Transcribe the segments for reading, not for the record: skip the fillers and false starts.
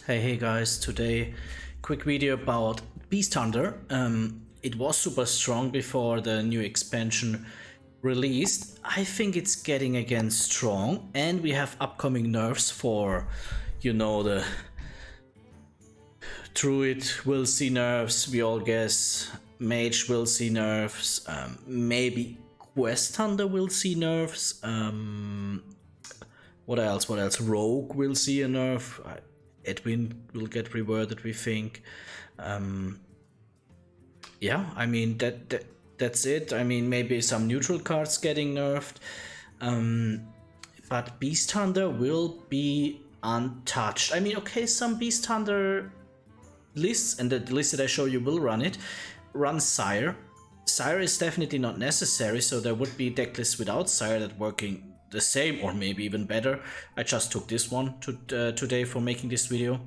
Hey guys, today quick video about Beast Hunter. It was super strong before the new expansion released. I think it's getting again strong, and we have upcoming nerfs for, the Druid will see nerfs, we all guess. Mage will see nerfs. Maybe Quest Hunter will see nerfs. What else? Rogue will see a nerf. Edwin will get reworded, we think. Yeah, I mean that's it. I mean, maybe some neutral cards getting nerfed. But Beast Hunter will be untouched. I mean, okay, some Beast Hunter lists, and the list that I show you will run Sire. Sire is definitely not necessary, so there would be deck lists without Sire that working the same or maybe even better. I just took this one today for making this video.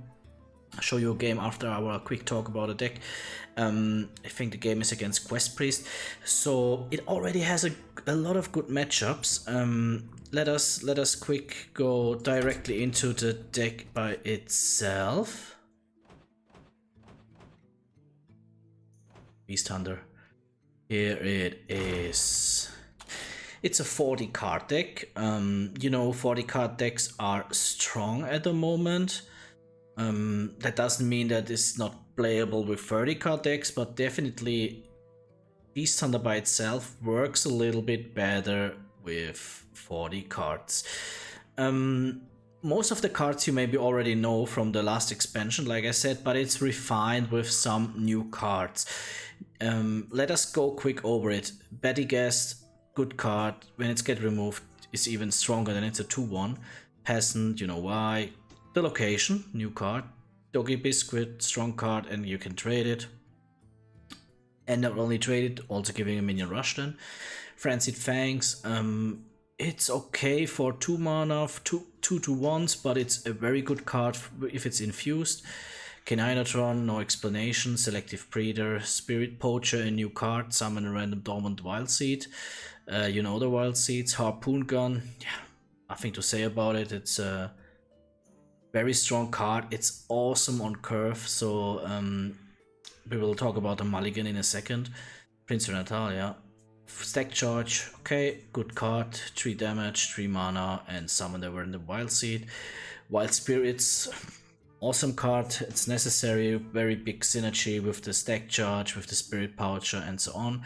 I'll show you a game after our quick talk about a deck. I think the game is against Quest Priest, so it already has a lot of good matchups. Let us quick go directly into the deck by itself. Beast Hunter. Here it is. It's a 40 card deck. 40 card decks are strong at the moment. That doesn't mean that it's not playable with 30 card decks, but definitely Beast Hunter by itself works a little bit better with 40 cards. Most of the cards you maybe already know from the last expansion, like I said, but it's refined with some new cards. Let us go quick over it. Batty Guest, good card. When it's get removed, is even stronger than it's a 2/1. Peasant, you know why. The Location, new card. Doggie Biscuit, strong card, and you can trade it. And not only trade it, also giving a minion rush then. Frenzied Fangs, it's okay for 2 mana, 2/1s, but it's a very good card if it's infused. Hydralodon, no explanation. Selective Breeder, Spirit Poacher, a new card. Summon a random dormant wild seed. The wild seeds. Harpoon Gun, yeah, nothing to say about it. It's a very strong card. It's awesome on curve, so we will talk about the mulligan in a second. Prince Renathal, yeah. Stag Charge, okay, good card. 3 damage, 3 mana, and summon the random wild seed. Wild Spirits, awesome card. It's necessary. Very big synergy with the Stag Charge, with the Spirit Poacher, and so on.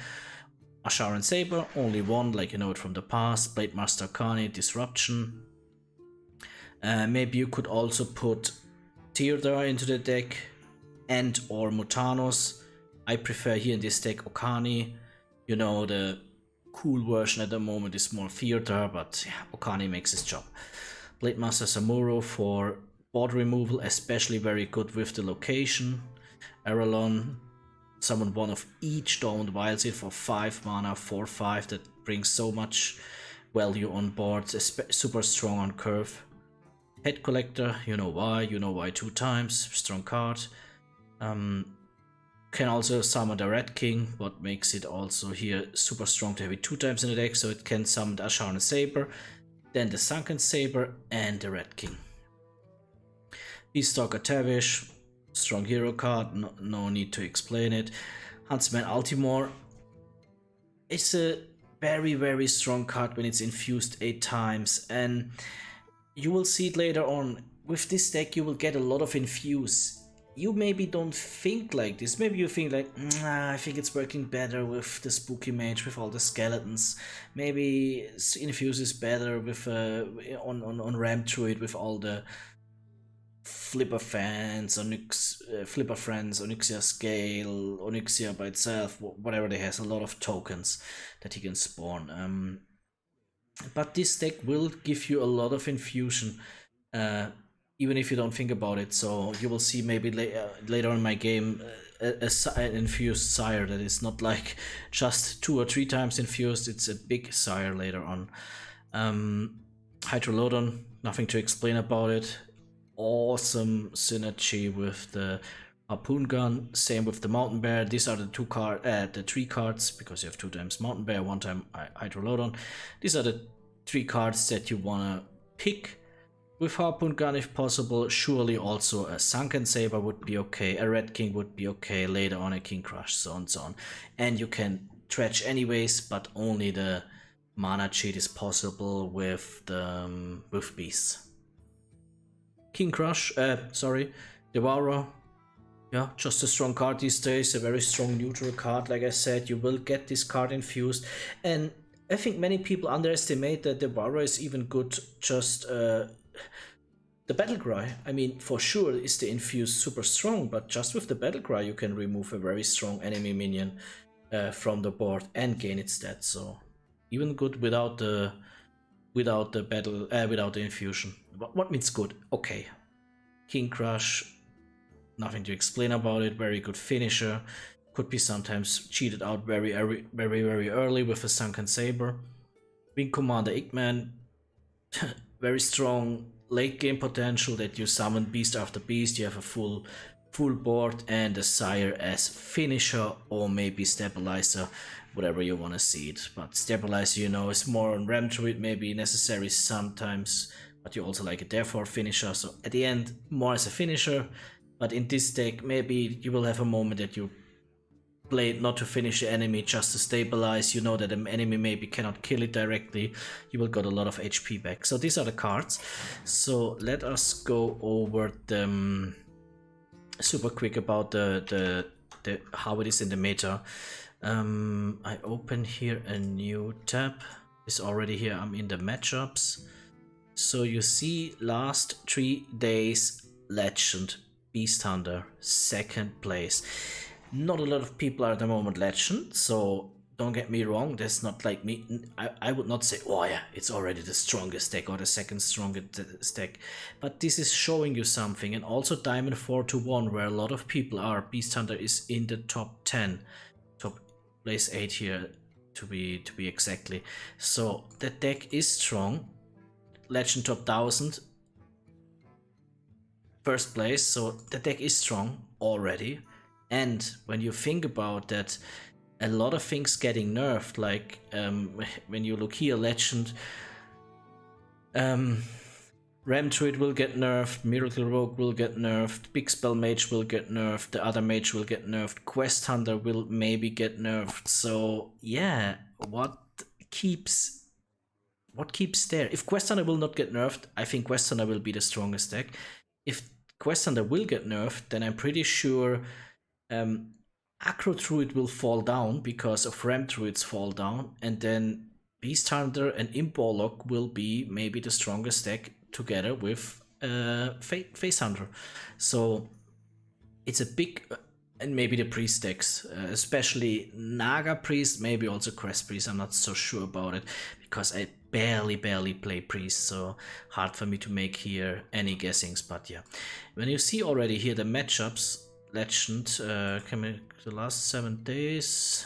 Azsharan Saber, only one, like you know it from the past. Blademaster Okani, Disruption. Maybe you could also put Hydra into the deck, and or Mutanos. I prefer here in this deck Okani. The cool version at the moment is more Hydra, but yeah, Okani makes his job. Blademaster Samuro for board removal, especially very good with the Location. Ara'lon, summon one of each dormant wild seed for 5 mana, 4/5, that brings so much value on board, super strong on curve. Head Collector, you know why 2 times, strong card. Can also summon the Red King, what makes it also here super strong to have it 2 times in the deck, so it can summon the Azsharan Saber, then the Sunken Saber, and the Red King. Beaststalker Tavish, strong hero card, no need to explain it. Huntsman Altimor, it's a very, very strong card when it's infused 8 times, and you will see it later on. With this deck you will get a lot of infuse. You maybe don't think like this, maybe you think like, I think it's working better with the Spooky Mage, with all the skeletons. Maybe infuse is better with on Ram Druid with all the Flipper Fans, Flipper Friends, Onyxia Scale, Onyxia by itself, whatever they has, a lot of tokens that he can spawn. But this deck will give you a lot of infusion, even if you don't think about it. So you will see maybe later in my game an infused Sire that is not like just 2 or 3 times infused, it's a big Sire later on. Hydralodon, nothing to explain about it. Awesome synergy with the Harpoon Gun, same with the Mountain Bear. These are the 3 cards, because you have 2 times Mountain Bear, 1 time Hydralodon. These are the 3 cards that you wanna pick With Harpoon Gun if possible, surely also a Sunken Saber would be okay, a Red King would be okay, later on a King Krush, so on and so on. And you can dredge anyways, but only the mana cheat is possible with the with beasts. King Krush, Devourer. Yeah, just a strong card these days, a very strong neutral card. Like I said, you will get this card infused, and I think many people underestimate that Devourer is even good just the battle cry. I mean, for sure is the infused super strong, but just with the battle cry you can remove a very strong enemy minion from the board and gain its stats. So even good without the infusion. What means good? Okay. King Krush, nothing to explain about it. Very good finisher. Could be sometimes cheated out very early with a Sunken Saber. Wing Commander Eggman, very strong late game potential that you summon beast after beast. You have a full board and a Sire as finisher or maybe stabilizer, whatever you want to see it. But stabilizer, you know, is more on Ram Druid, maybe necessary sometimes, but you also like it there for finisher. So at the end, more as a finisher. But in this deck, maybe you will have a moment that you play it not to finish the enemy, just to stabilize. You know that an enemy maybe cannot kill it directly. You will get a lot of HP back. So these are the cards. So let us go over them super quick about the how it is in the meta. I open here a new tab. It's already here. I'm in the matchups. So you see last 3 days Legend Beast Hunter, 2nd place. Not a lot of people are at the moment Legend, so don't get me wrong, that's not like me. I would not say, oh yeah, it's already the strongest deck or the 2nd strongest deck, but this is showing you something. And also Diamond 4-1, where a lot of people are. Beast Hunter is in the top 10, top place 8 here to be exactly. So the deck is strong. Legend top 1000, 1st place, so the deck is strong already. And when you think about that, a lot of things getting nerfed, like when you look here, Legend, Ram Druid will get nerfed, Miracle Rogue will get nerfed, Big Spell Mage will get nerfed, the other Mage will get nerfed, Quest Hunter will maybe get nerfed. So yeah, what keeps there? If Quest Hunter will not get nerfed, I think Quest Hunter will be the strongest deck. If Quest Hunter will get nerfed, then I'm pretty sure Acro Druid will fall down because of Ram Druids fall down, and then Beast Hunter and Imp Warlock will be maybe the strongest deck together with Face Hunter. So it's a big, and maybe the Priest decks, especially Naga Priest, maybe also Crest Priest. I'm not so sure about it because I barely play Priest, so hard for me to make here any guessings. But yeah, when you see already here the matchups, Legend, the last 7 days.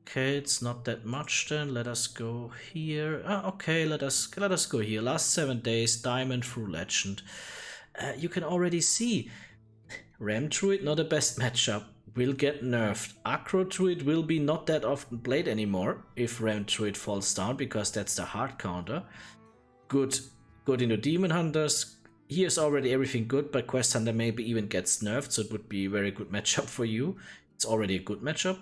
Okay, it's not that much then. Let us go here. Okay, let us go here. Last 7 days, Diamond through Legend. You can already see Ram Druid, not the best matchup, will get nerfed. Acro Druid will be not that often played anymore if Ram Druid falls down, because that's the hard counter. Good into Demon Hunters. Here's already everything good, but Quest Hunter maybe even gets nerfed, so it would be a very good matchup for you. It's already a good matchup.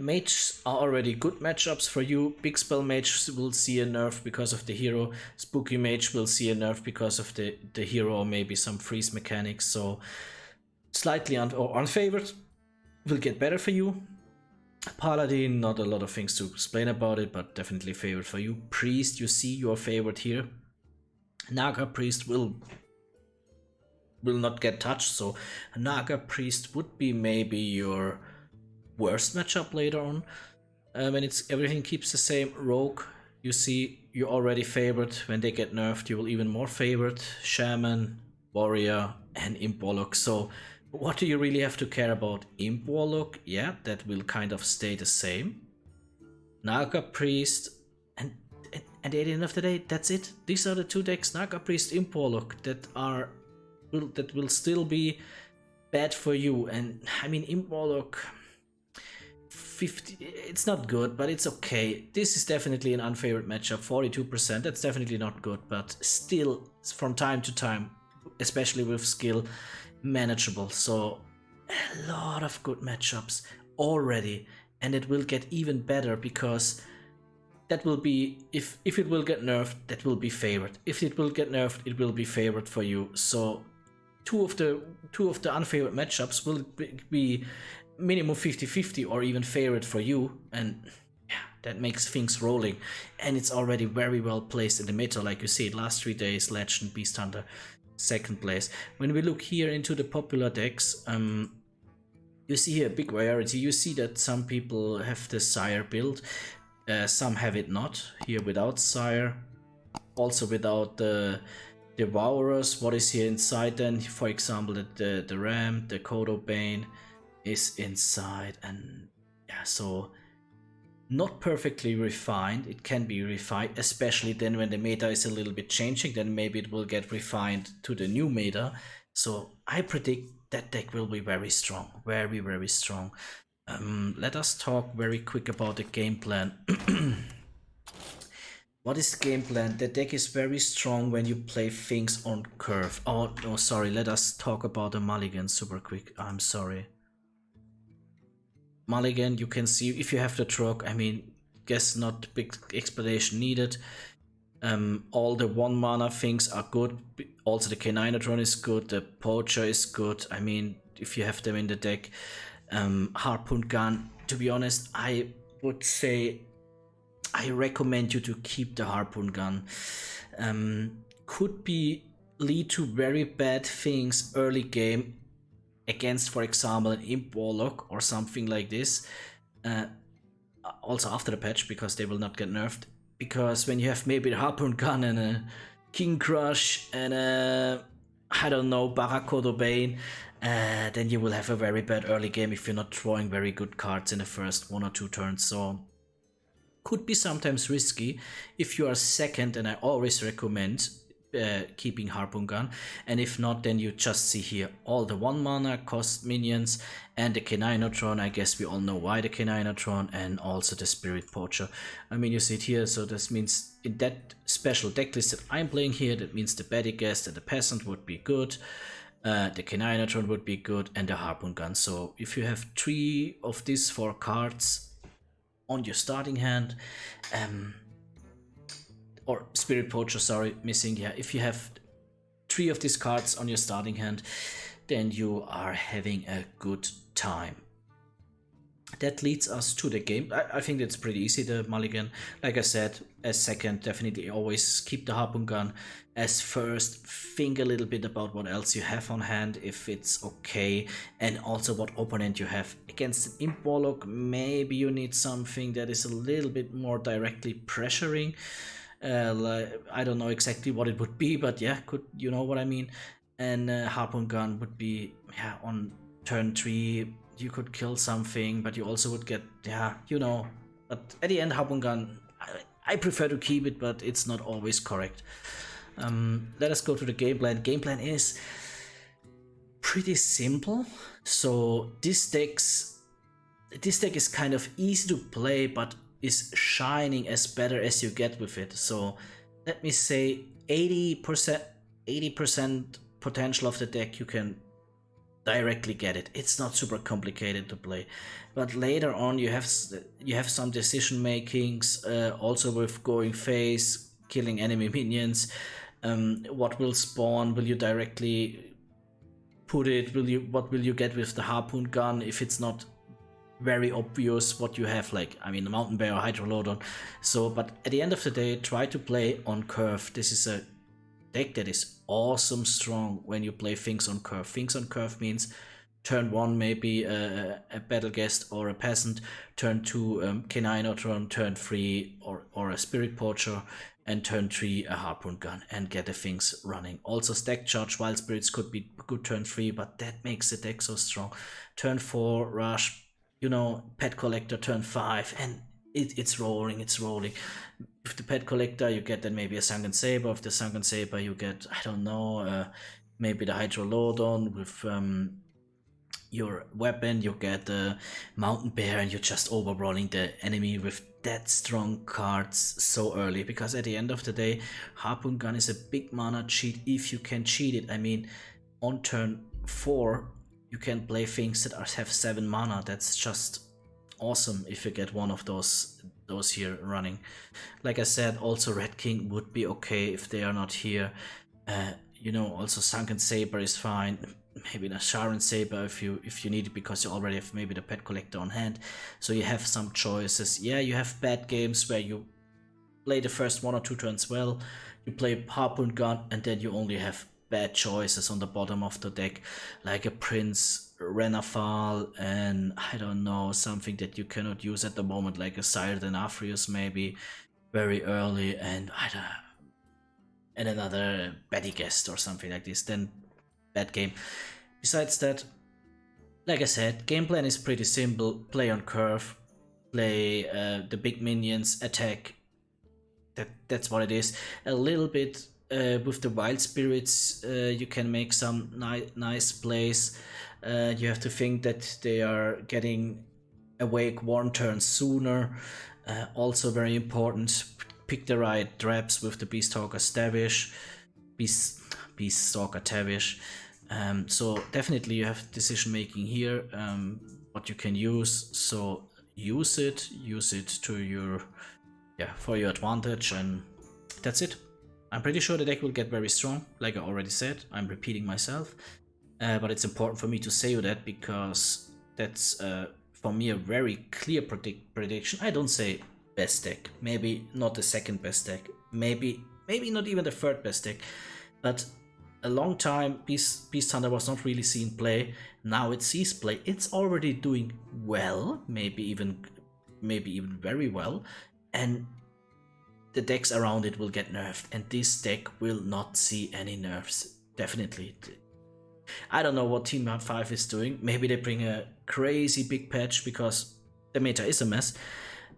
Mages are already good matchups for you. Big Spell Mage will see a nerf because of the hero. Spooky Mage will see a nerf because of the hero, or maybe some freeze mechanics. So slightly unfavored will get better for you. Paladin, not a lot of things to explain about it, but definitely favored for you. Priest, you see your favorite here. Naga Priest will not get touched, so Naga Priest would be maybe your worst matchup later on. When everything keeps the same. Rogue, you see you're already favored. When they get nerfed, you will even more favored. Shaman, Warrior, and Imp Warlock. So what do you really have to care about? Imp Warlock, yeah, that will kind of stay the same. Naga Priest, and at the end of the day, that's it. These are the 2 decks, Naga Priest, Imp Warlock, that will still be bad for you. And I mean, Imp Warlock, 50, it's not good, but it's okay. This is definitely an unfavorite matchup, 42%, that's definitely not good, but still, from time to time, especially with skill, manageable. So, a lot of good matchups already, and it will get even better because that will be, if it will get nerfed, that will be favored. If it will get nerfed, it will be favored for you. So two of the unfavored matchups will be minimum 50-50 or even favored for you, and yeah, that makes things rolling. And it's already very well placed in the meta, like you see, last 3 days, Legend, Beast Hunter, second place. When we look here into the popular decks, you see here a big variety. You see that some people have the Sire build, some have it not, here without Sire, also without the Devourers. What is here inside then? For example, the Ram, the Kodo Bane is inside, and yeah, so not perfectly refined. It can be refined, especially then when the meta is a little bit changing, then maybe it will get refined to the new meta. So I predict that deck will be very strong, very, very strong. Let us talk very quick about the game plan. What is the game plan? The deck is very strong when you play things on curve. Oh, no, sorry, let us talk about the mulligan super quick. I'm sorry. Mulligan, you can see if you have the Trog, I mean, guess not big explanation needed. All the 1 mana things are good. Also the K9 is good, the Poacher is good. I mean, if you have them in the deck. Harpoon Gun, to be honest, I would say I recommend you to keep the Harpoon Gun. Could be lead to very bad things early game against, for example, an Imp Warlock or something like this. Also after the patch, because they will not get nerfed. Because when you have maybe a Harpoon Gun and a King Krush and a, I don't know, Barakodo Bane, then you will have a very bad early game if you're not drawing very good cards in the first 1 or 2 turns. So could be sometimes risky. If you are second, and I always recommend keeping Harpoon Gun, and if not, then you just see here all the 1 mana cost minions and the K9 I guess we all know why the K9 and also the Spirit Poacher. I mean, you see it here, so this means in that special deck list that I'm playing here, that means the Batty Guest and the Peasant would be good. The K9 would be good, and the Harpoon Gun. So if you have 3 of these 4 cards on your starting hand, or Spirit Poacher, sorry, missing, yeah, if you have 3 of these cards on your starting hand, then you are having a good time. That leads us to the game. I think it's pretty easy, the mulligan. Like I said, as second, definitely always keep the Harpoon Gun. As first, think a little bit about what else you have on hand, if it's okay, and also what opponent you have. Against an Imp Warlock, maybe you need something that is a little bit more directly pressuring. Like, I don't know exactly what it would be, but yeah, you know what I mean. And Harpoon Gun would be, yeah, on turn 3, you could kill something, but you also would get, yeah, you know. But at the end, Harpoon Gun, I prefer to keep it, but it's not always correct. Let us go to the game plan. Game plan is pretty simple. So this deck is kind of easy to play, but is shining as better as you get with it. So let me say 80% potential of the deck you can directly get it. It's not super complicated to play, but later on you have some decision makings, also with going phase, killing enemy minions. What will spawn? Will you directly put it? What will you get with the Harpoon Gun if it's not very obvious what you have, like, I mean, the Mountain Bear or Hydralodon. So, but at the end of the day, try to play on curve. This is a deck that is awesome strong when you play things on curve. Things on curve means turn 1 maybe a Battle Guest or a Peasant, turn 2 K9 turn 3 or a Spirit Poacher, and turn 3 a Harpoon Gun, and get the things running. Also Stag Charge, Wild Spirits could be good turn 3, but that makes the deck so strong. Turn 4 Rush, you know, Pet Collector turn 5, and it's rolling. With the Pet Collector, you get then maybe a Sunken Saber. With the Sunken Saber, you get, I don't know, maybe the Hydralodon with your weapon, you get the Mountain Bear, and you're just overrolling the enemy with that strong cards so early. Because at the end of the day, Harpoon Gun is a big mana cheat if you can cheat it. I mean, on turn 4, you can play things that have 7 mana. That's just awesome if you get one of those here running. Like I said, also Red King would be okay if they are not here. You know, also Sunken Saber is fine. Maybe an Azsharan Saber if you need it, because you already have maybe the Pet Collector on hand. So you have some choices. Yeah, you have bad games where you play the first 1 or 2 turns well, you play Harpoon Gun, and then you only have bad choices on the bottom of the deck, like a Prince, Renathal, and I don't know, something that you cannot use at the moment, like a Sire Afrius maybe, very early, and I don't know, and another Batty Guest or something like this. Then bad game. Besides that, like I said, game plan is pretty simple. Play on curve, play the big minions, attack. That's what it is. A little bit with the wild spirits, you can make some nice plays. You have to think that they are getting awake 1 turn sooner. Also very important. Pick the right traps with the Beaststalker Tavish. Beaststalker Tavish. So definitely you have decision making here, what you can use. So use it to your, for your advantage, and that's it. I'm pretty sure the deck will get very strong, like I already said. I'm repeating myself, but it's important for me to say that, because that's for me a very clear prediction. I don't say best deck, maybe not the second best deck, maybe not even the third best deck, but a long time Beast Hunter was not really seen play. Now it sees play. It's already doing well, maybe even very well, and the decks around it will get nerfed, and this deck will not see any nerfs. Definitely. I don't know what Team 5 is doing. Maybe they bring a crazy big patch, because the meta is a mess.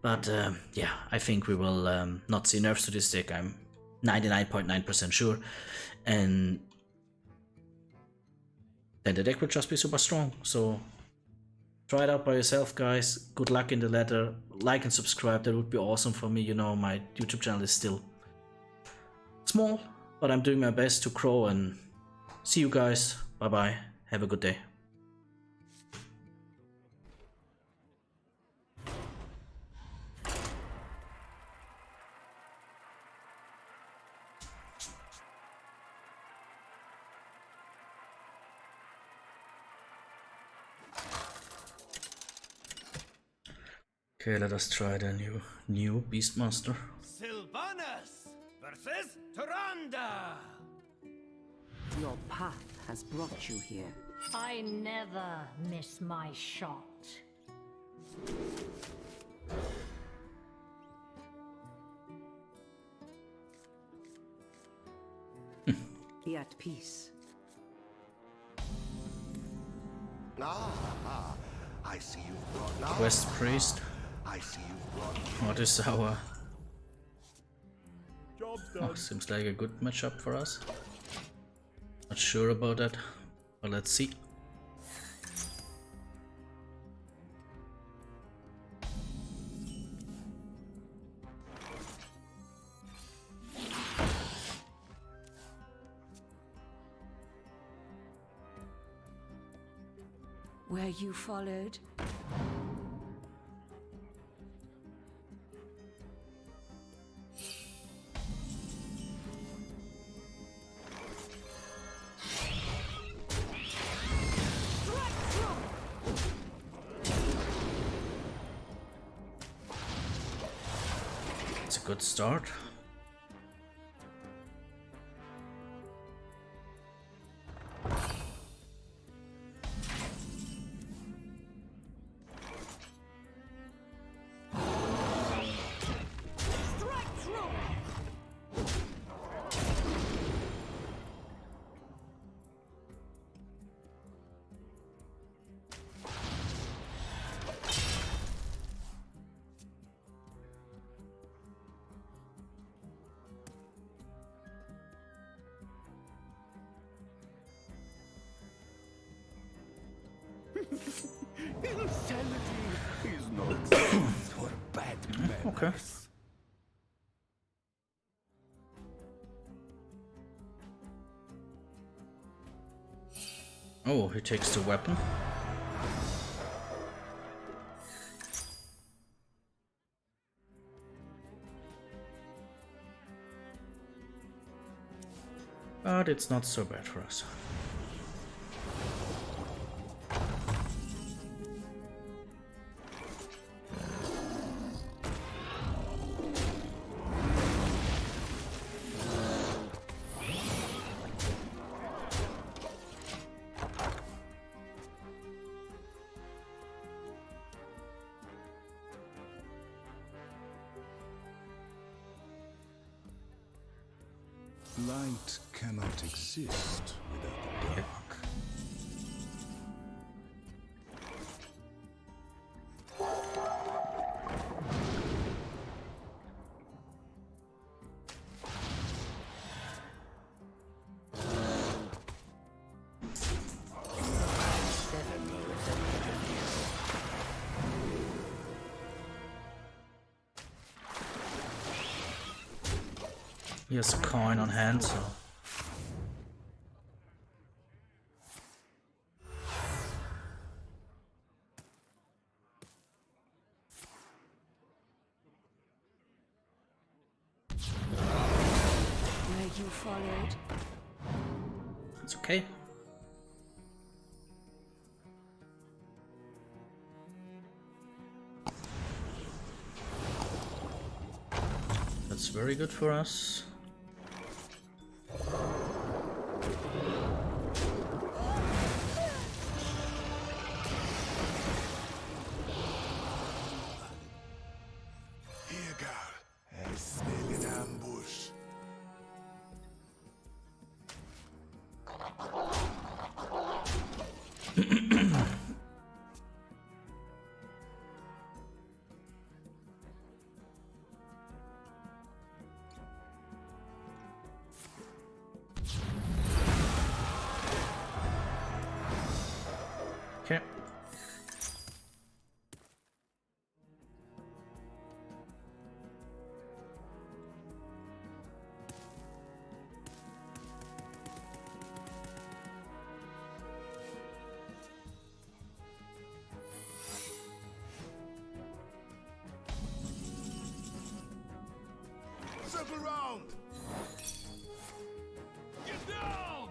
But yeah, I think we will not see nerfs to this deck. I'm 99.9% sure. And then the deck will just be super strong. So try it out by yourself, guys. Good luck in the ladder. Like and subscribe, that would be awesome for me. You know, my YouTube channel is still small, but I'm doing my best to grow, and see you guys. Bye bye. Have a good day. Okay, let us try the new Beastmaster. Sylvanas versus Tyrande. Your path has brought you here. I never miss my shot. Be at peace. I see you've brought Quest Priest. I see you've brought What is our... Oh, seems like a good matchup for us. Not sure about that, but let's see. Were you followed? It's a good start. Okay. Oh, he takes the weapon. But it's not so bad for us. Light cannot exist without the dark. He has a coin on hand, so... Where you followed? It's okay. That's very good for us. Okay. Circle round! Get down!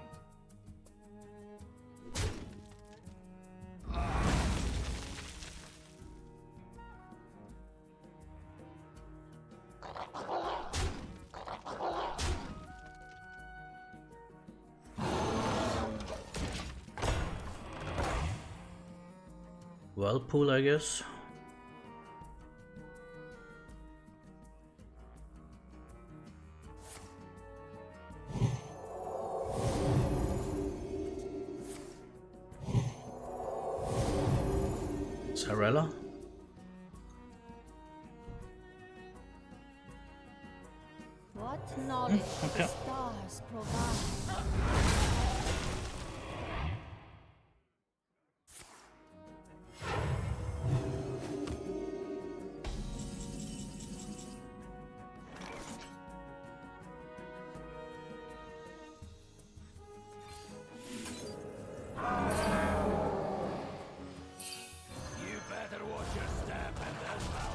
Well, pool, I guess. Sarella? What knowledge okay. the stars provide? You better watch your step and as well.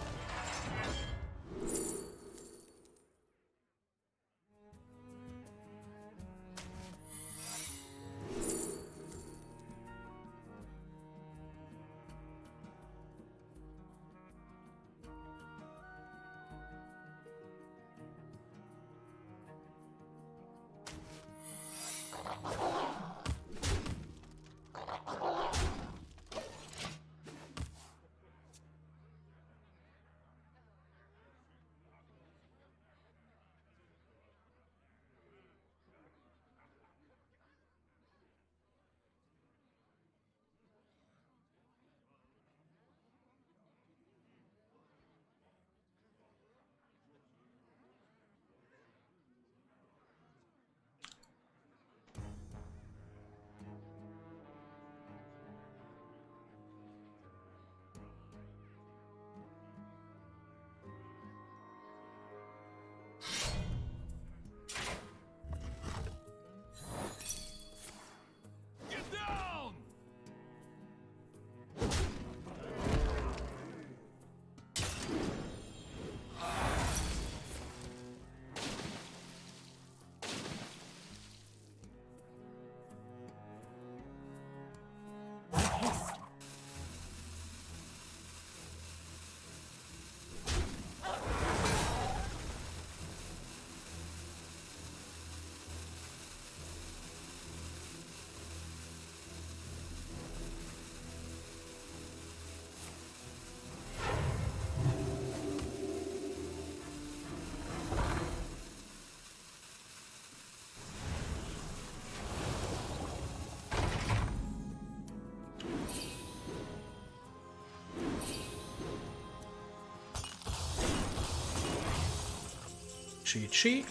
GG.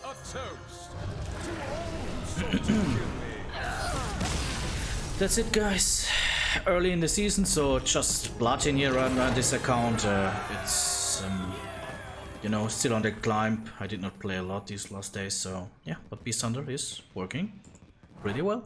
A toast to all who sought to kill me. That's it, guys. Early in the season, so just platin here on this account. It's you know, still on the climb. I did not play a lot these last days, so yeah. But Beast Hunter is working pretty well.